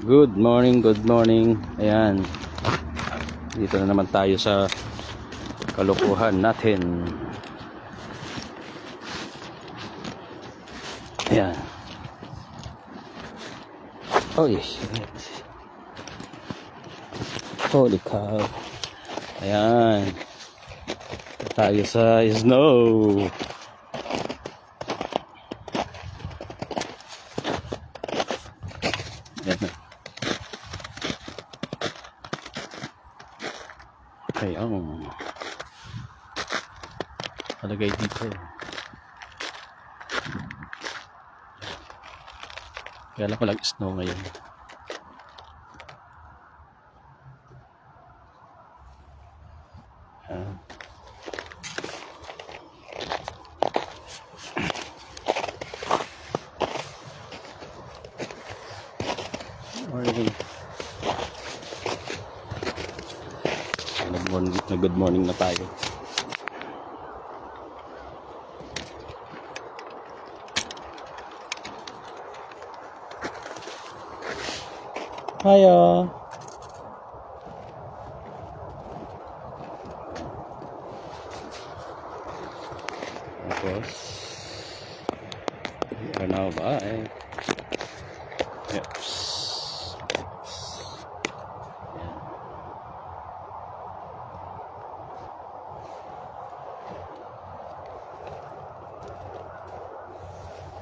Good morning, good morning. Ayan. Dito na naman tayo sa kalukuhan natin. Ayan. Holy shit. Holy cow. Ayan. Dito tayo sa snow. Ayan. Ayan. Palagay dito. Kaya lang walang snow ngayon. Ayan. Morning. Good morning na tayo. Hiya. Tapos we are now by Yeps. Yan.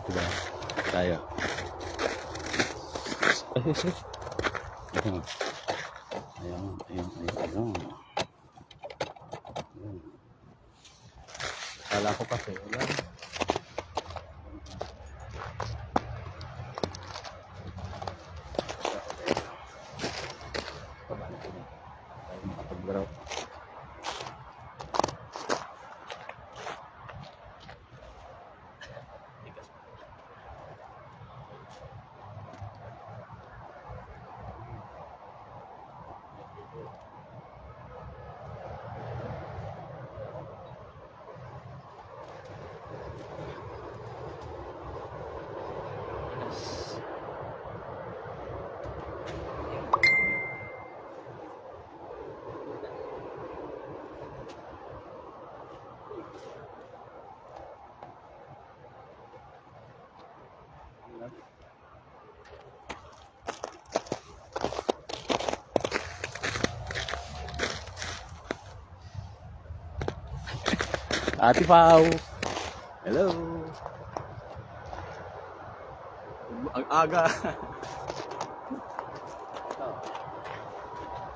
Diba? Tayo. Ayan. Ayan. Kala ko kasi wala. Tayo makapag-grow. Ate Pao. Hello. Ang aga.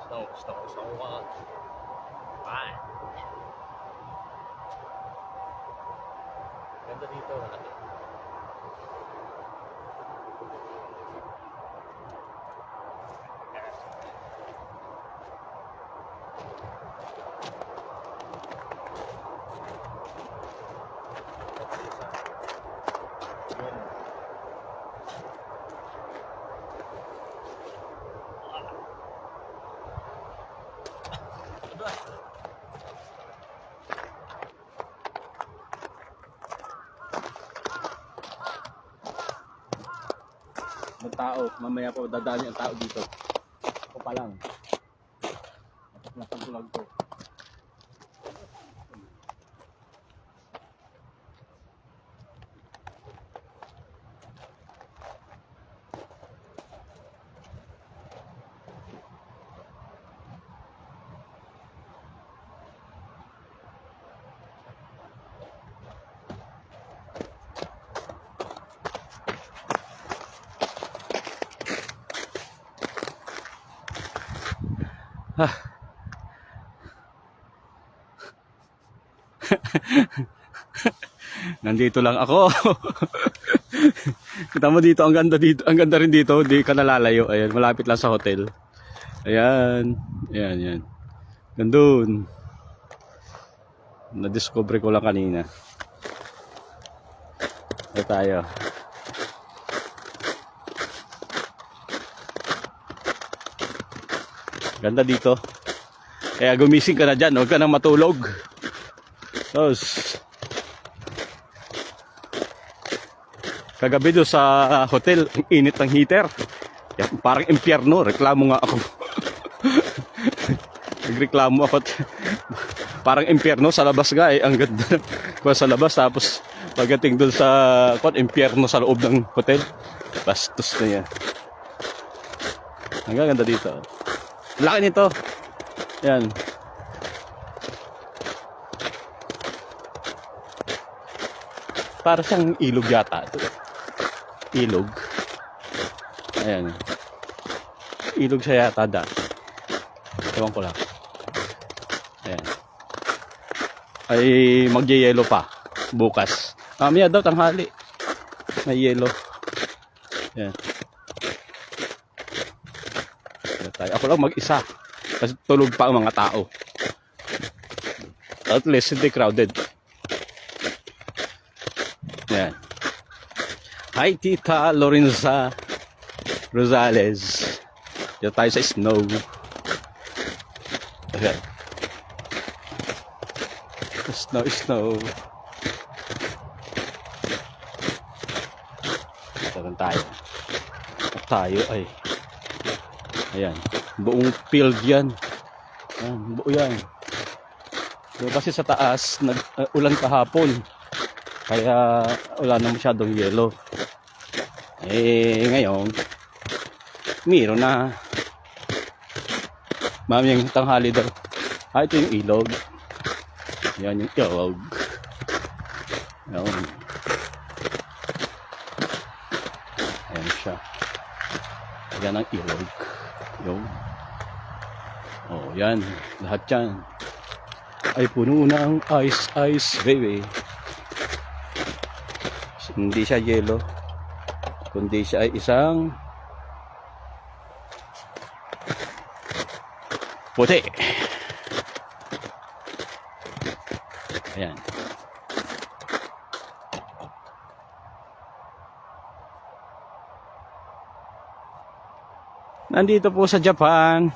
Snow. Bye. Ganda dito. Ang tao, mamaya po dadali ang tao dito. Ako pa lang. Napag-vlog ko. Nandito lang ako. Kita mo dito, ang ganda rin dito, di ka nalalayo. Ayan, malapit lang sa hotel. Ayan. Gandun. Na-discover ko lang kanina. Ito tayo. Ganda dito. Kaya gumising ka na dyan, huwag ka nang matulog. Tapos kagabi doon sa hotel, ang init ng heater. Yan, parang impyerno. Reklamo nga ako. Nagreklamo ako. Parang impyerno sa labas nga eh. Ang ganda. Sa labas tapos pagdating doon sa impyerno sa loob ng hotel. Bastos na yan. Ang ganda dito. Laki nito. Yan. Para siyang ilog yata. Ilog. Ayan. Ilog siya yata dati. Ewan ko lang. Ayan. Ay magye-yelo pa. Bukas. Mamaya daw tanghali. May yelo. Ayan. Ako lang mag-isa. Kasi tulog pa ang mga tao. At least hindi crowded. Yan. Hi Tita Lorenza Rosales. Dito tayo sa snow. Ayan. Snow. Taran tayo. At tayo ay ayan. Buong field yan. Ayan, buo yan. So, kasi sa taas ulan kahapon. Kaya wala na masyadong yelo. Eh ngayon meron na. Mamayang tanghali daw. Ito yung ilog. Yan yung ilog. Yan. Ayan siya. Yan ang ilog. Yung. Oh, yan. Lahat yan. Ay puno ng ice baby. Hindi siya yelo, kundi siya ay isang puti. Ayan. Nandito po sa Japan.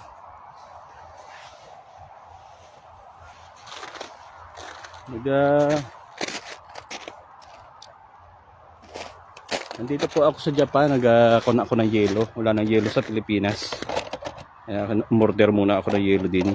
Nandito po ako sa Japan, nagkakuna ako ng yelo. Wala ng yelo sa Pilipinas. Kaya umorder muna ako ng yelo din.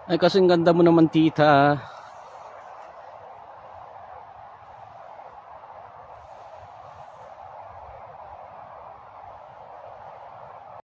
Ay kasing ganda mo naman tita.